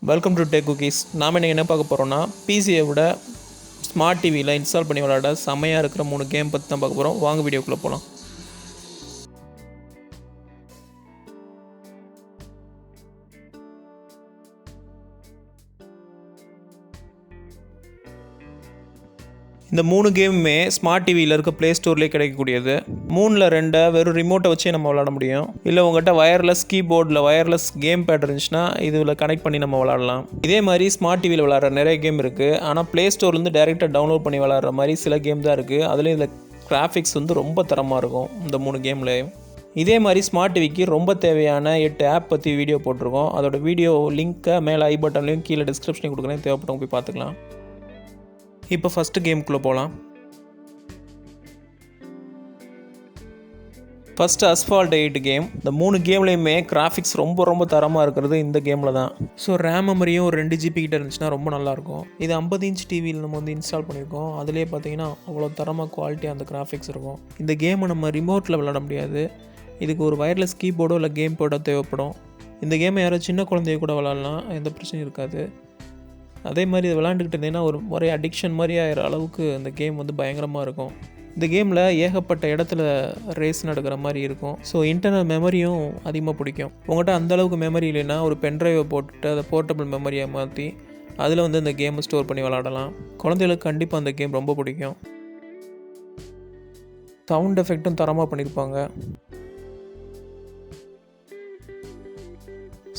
Welcome to tech cookies. நாம் என்ன பார்க்க போகிறோம்னா, பிசியை விட ஸ்மார்ட் டிவியில் இன்ஸ்டால் பண்ணி விளையாட செமையாக இருக்கிற 3 கேம் பற்றி தான் பார்க்க போகிறோம். வாங்க வீடியோக்குள்ளே போகலாம். இந்த 3 கேமுமே ஸ்மார்ட் டிவியில் இருக்க ப்ளே ஸ்டோர்லேயே கிடைக்கக்கூடியது. 3ல் 2 வெறும் ரிமோட்டை வச்சே நம்ம விளாட முடியும். இல்லை உங்கள்கிட்ட வயர்லெஸ் கீபோர்டில் வயர்லெஸ் கேம் பேட் இருந்துச்சுன்னா இதில் கனெக்ட் பண்ணி நம்ம விளாடலாம். இதே மாதிரி ஸ்மார்ட் டிவியில் விளாட்ற நிறைய கேம் இருக்குது. ஆனால் ப்ளே ஸ்டோர்லேருந்து டைரெக்டாக டவுன்லோட் பண்ணி விளாட்ற மாதிரி சில கேம் தான் இருக்குது. அதுலேயும் இதில் கிராஃபிக்ஸ் ரொம்ப தரமாக இருக்கும் இந்த 3 கேம்லேயும். இதே மாதிரி ஸ்மார்ட் டிவிக்கு ரொம்ப தேவையான 8 ஆப் பற்றி வீடியோ போட்டிருக்கோம். அதோட வீடியோ லிங்க்கை மேலே ஐ பட்டன்லையும் கீழே டிஸ்கிரிப்ஷனையும் கொடுக்குறேன், தேவைப்பட்டவங்க போய் பார்த்துக்கலாம். இப்போ ஃபஸ்ட்டு கேமுக்குள்ளே போகலாம். First Asphalt 8 game. இந்த 3 கேம்லேயுமே கிராஃபிக்ஸ் ரொம்ப தரமாக இருக்கிறது இந்த கேமில் தான். ஸோ ரேம் மெமரியும் ஒரு 2 GB கிட்ட இருந்துச்சுன்னா ரொம்ப நல்லாயிருக்கும். இது 50 இன்ச் டிவியில் நம்ம இன்ஸ்டால் பண்ணியிருக்கோம். அதிலே பார்த்தீங்கன்னா அவ்வளோ தரமாக குவாலிட்டியாக அந்த கிராஃபிக்ஸ் இருக்கும். இந்த கேமை நம்ம ரிமோட்டில் விளாட முடியாது. இதுக்கு ஒரு வயர்லெஸ் கீபோர்டோ இல்லை கேம் போர்டோ தேவைப்படும். இந்த கேமை யாரோ சின்ன குழந்தைய கூட விளாட்லாம், எந்த பிரச்சனையும் இருக்காது. அதே மாதிரி இதை விளாண்டுக்கிட்டு இருந்தீங்கன்னா ஒரே அடிக்ஷன் மாதிரி ஆகிற அளவுக்கு இந்த கேம் பயங்கரமாக இருக்கும். இந்த கேமில் ஏகப்பட்ட இடத்துல ரேஸ் நடக்கிற மாதிரி இருக்கும். ஸோ இன்டர்னல் மெமரியும் அதிகமாக பிடிக்கும். உங்கள்கிட்ட அந்தளவுக்கு மெமரி இல்லைன்னா ஒரு பென்ட்ரைவை போட்டுட்டு அதை போர்ட்டபிள் மெமரியை மாற்றி அதில் இந்த கேமை ஸ்டோர் பண்ணி விளாடலாம். குழந்தைகளுக்கு கண்டிப்பாக அந்த கேம் ரொம்ப பிடிக்கும். சவுண்ட் எஃபெக்ட்டும் தரமாக பண்ணியிருப்பாங்க.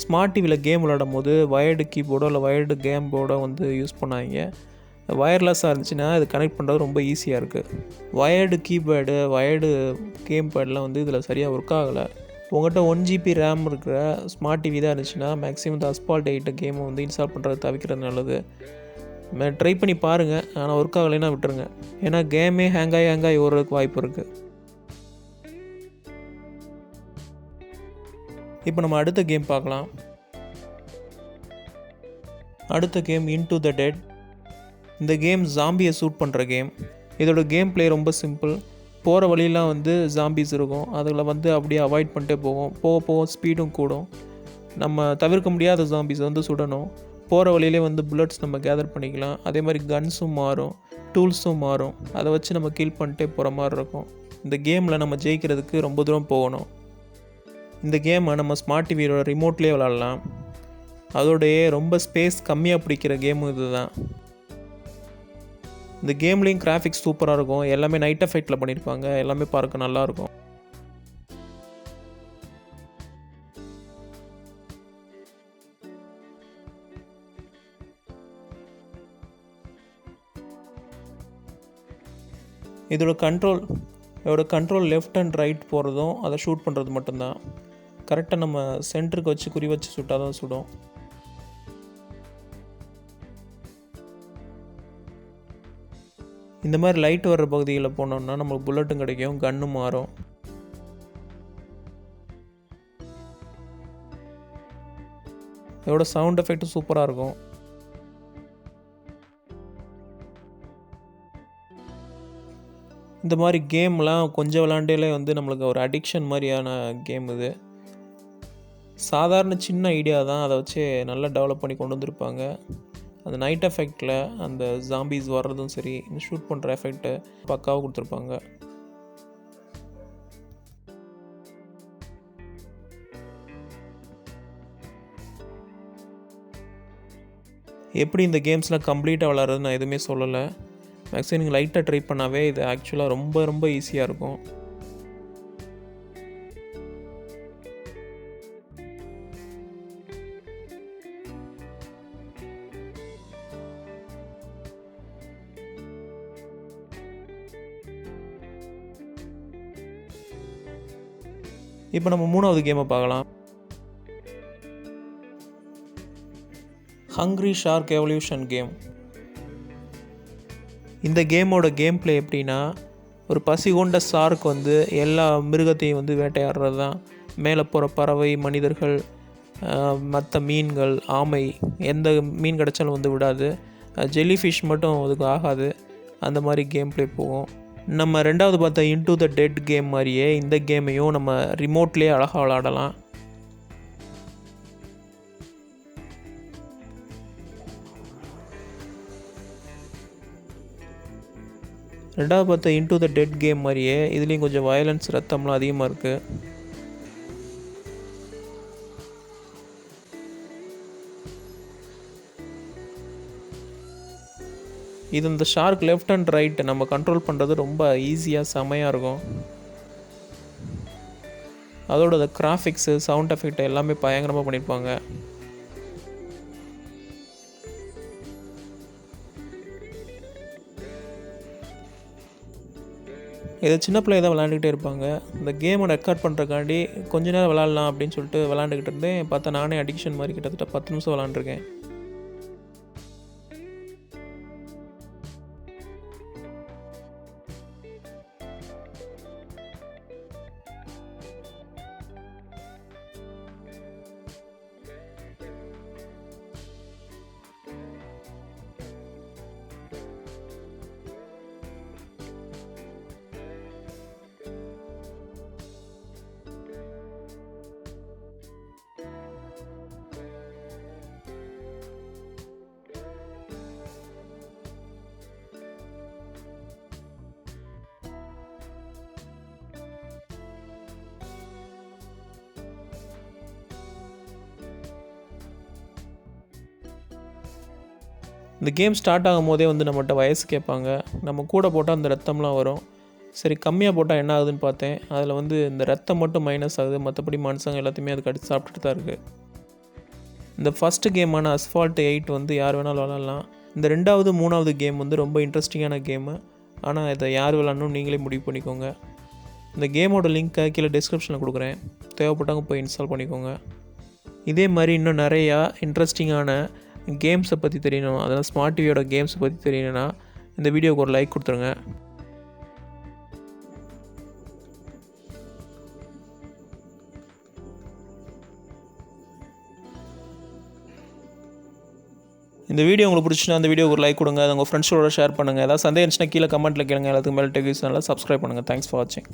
ஸ்மார்ட் டிவியில் கேம் விளாடும் போது வயர்டு கீபோர்டோ இல்லை வயர்டு கேம் போர்டோ யூஸ் பண்ணாங்க. வயர்லெஸ்ஸாக இருந்துச்சுன்னா இது கனெக்ட் பண்ணுறது ரொம்ப ஈஸியாக இருக்குது. வயர்டு கீபேடு வயர்டு கேம் பேட்லாம் இதில் சரியாக ஒர்க் ஆகலை. உங்கள்கிட்ட 1 GB ரேம் இருக்கிற ஸ்மார்ட் டிவி தான் இருந்துச்சுன்னா மேக்ஸிமம் இந்த அஸ்ஃபால்ட் 8 கேமை இன்ஸ்டால் பண்ணுறது தவிர்க்கிறது நல்லது. ட்ரை பண்ணி பாருங்கள், ஆனால் ஒர்க் ஆகலைன்னா விட்டுருங்க. ஏன்னா கேமே ஹேங்காகி ஓடுறதுக்கு வாய்ப்பு இருக்குது. இப்போ நம்ம அடுத்த கேம் பார்க்கலாம். அடுத்த கேம் இன்டு த டெட். இந்த கேம் ஜாம்பியை ஷூட் பண்ணுற கேம். இதோட கேம் பிளே ரொம்ப சிம்பிள். போகிற வழியெலாம் ஜாம்பிஸ் இருக்கும். அதில் அப்படியே அவாய்ட் பண்ணிட்டே போகும். போக ஸ்பீடும் கூடும். நம்ம தவிர்க்க முடியாத ஜாம்பிஸ் சுடணும். போகிற வழியிலே புல்லட்ஸ் நம்ம கேதர் பண்ணிக்கலாம். அதே மாதிரி கன்ஸும் மாறும், டூல்ஸும் மாறும். அதை வச்சு நம்ம கில் பண்ணிட்டே போகிற மாதிரி இருக்கும். இந்த கேமில் நம்ம ஜெயிக்கிறதுக்கு ரொம்ப தூரம் போகணும். இந்த கேமை நம்ம ஸ்மார்ட் டிவியோட ரிமோட்லேயே விளாட்லாம். அதோடைய ரொம்ப ஸ்பேஸ் கம்மியாக பிடிக்கிற கேமு இது தான். இந்த கேம்லேயும் கிராஃபிக்ஸ் சூப்பராக இருக்கும். எல்லாமே நைட் எஃபெக்டில் பண்ணியிருப்பாங்க. எல்லாமே பார்க்க நல்லாயிருக்கும். இதோட கண்ட்ரோல் லெஃப்ட் அண்ட் ரைட் போகிறதும் அதை ஷூட் பண்ணுறது மட்டும்தான். கரெக்டாக நம்ம சென்டருக்கு வச்சு குறி வச்சு சுட்டால் தான் சுடும். இந்த மாதிரி லைட் வர்ற பகுதியில் போனோம்னா நமக்கு புல்லட்டும் கிடைக்கும், கன்னும் மாறும். இதோட சவுண்ட் எஃபெக்ட்டும் சூப்பராக இருக்கும். இந்த மாதிரி கேம்லாம் கொஞ்சம் விளாண்டேலே நம்மளுக்கு ஒரு அடிக்ஷன் மாதிரியான கேம் இது. சாதாரண சின்ன ஐடியா தான், அதை வச்சு நல்லா டெவலப் பண்ணி கொண்டு வந்திருப்பாங்க. அந்த நைட் எஃபெக்டில் அந்த ஜாம்பிஸ் வர்றதும் சரி, இந்த ஷூட் பண்ணுற எஃபெக்ட்டு பக்காவாக கொடுத்துருப்பாங்க. எப்படி இந்த கேம்ஸ்லாம் கம்ப்ளீட்டாக விளாட்றது நான் எதுவுமே சொல்லலை. மேக்ஸிமம் நீங்கள் லைட்டாக ட்ரை பண்ணாவே இது ஆக்சுவலாக ரொம்ப ஈஸியாக இருக்கும். இப்போ நம்ம 3வது கேமை பார்க்கலாம். Hungry shark evolution game. இந்த கேமோட கேம் பிளே எப்படின்னா, ஒரு பசி கொண்ட ஷார்க் எல்லா மிருகத்தையும் வேட்டையாடுறது தான். மேலே போகிற பறவை, மனிதர்கள், மற்ற மீன்கள், ஆமை, எந்த மீன் கிடச்சாலும் விடாது. ஜெல்லி ஃபிஷ் மட்டும் அதுக்கு ஆகாது. அந்த மாதிரி கேம் பிளே போகும். நம்ம 2வது பார்த்த இன்டு த டெட் கேம் மாதிரியே இந்த கேமையும் நம்ம ரிமோட்லேயே அழகாக விளாடலாம். ரெண்டாவது பார்த்தா இன்டு த டெட் கேம் மாதிரியே இதுலேயும் கொஞ்சம் வயலன்ஸ் ரத்தம்லாம் அதிகமாக இருக்குது. இது இந்த ஷார்க் லெஃப்ட் அண்ட் ரைட் நம்ம கண்ட்ரோல் பண்ணுறது ரொம்ப ஈஸியாக செமையாக இருக்கும். அதோட கிராஃபிக்ஸு சவுண்ட் எஃபெக்ட் எல்லாமே பயங்கரமாக பண்ணியிருப்பாங்க. இதை சின்ன பிள்ளைய தான் விளாண்டுக்கிட்டே இருப்பாங்க. இந்த கேமை ரெக்கார்ட் பண்ணுறக்காண்டி கொஞ்ச நேரம் விளாட்லாம் அப்படின்னு சொல்லிட்டு விளாண்டுக்கிட்டு இருந்தேன். பார்த்தா நானே அடிக்ஷன் மாதிரி கிட்டத்தட்ட 10 நிமிஷம் விளாண்டுருக்கேன். இந்த கேம் ஸ்டார்ட் ஆகும் போதே வந்து நம்மகிட்ட வயசு கேட்பாங்க. நம்ம கூட போட்டால் அந்த ரத்தம்லாம் வரும். சரி கம்மியாக போட்டால் என்ன ஆகுதுன்னு பார்த்தேன். அதில் வந்து இந்த ரத்தம் மட்டும் மைனஸ் ஆகுது, மற்றபடி மனுஷங்க எல்லாத்தையுமே அது கடிச்சு சாப்பிட்டுட்டு தான் இருக்குது. இந்த ஃபஸ்ட்டு கேமான அஸ்ஃபால்ட் 8 வந்து யார் வேணாலும் விளாட்லாம். இந்த 2வது 3வது கேம் வந்து ரொம்ப இன்ட்ரெஸ்டிங்கான கேமு. ஆனால் இதை யார் விளாட்ணும் நீங்களே முடிவு பண்ணிக்கோங்க. இந்த கேமோட லிங்க்கை கீழே டிஸ்கிரிப்ஷனில் கொடுக்குறேன். தேவைப்பட்டவங்க போய் இன்ஸ்டால் பண்ணிக்கோங்க. இதே மாதிரி இன்னும் நிறையா இன்ட்ரெஸ்டிங்கான கேம்ஸை பற்றி தெரியணும், அதெல்லாம் ஸ்மார்ட் டிவியோட கேம்ஸை பற்றி தெரியணும்னா இந்த வீடியோவுக்கு ஒரு லைக் கொடுத்துருங்க. இந்த வீடியோ உங்களுக்கு பிடிச்சுன்னா அந்த வீடியோக்கு ஒரு லைக் கொடுங்க. அதை உங்கள் ஃப்ரெண்ட்ஸோட ஷேர் பண்ணுங்கள். ஏதாவது சந்தேகம் இருந்துச்சுன்னா கீழே கமெண்ட்டில் கேளுங்க. எல்லாத்துக்கும் மேலே டெக் நியூஸ் நல்லா சப்ஸ்கிரைப் பண்ணுங்கள். தேங்க்ஸ் ஃபார் வாட்சிங்.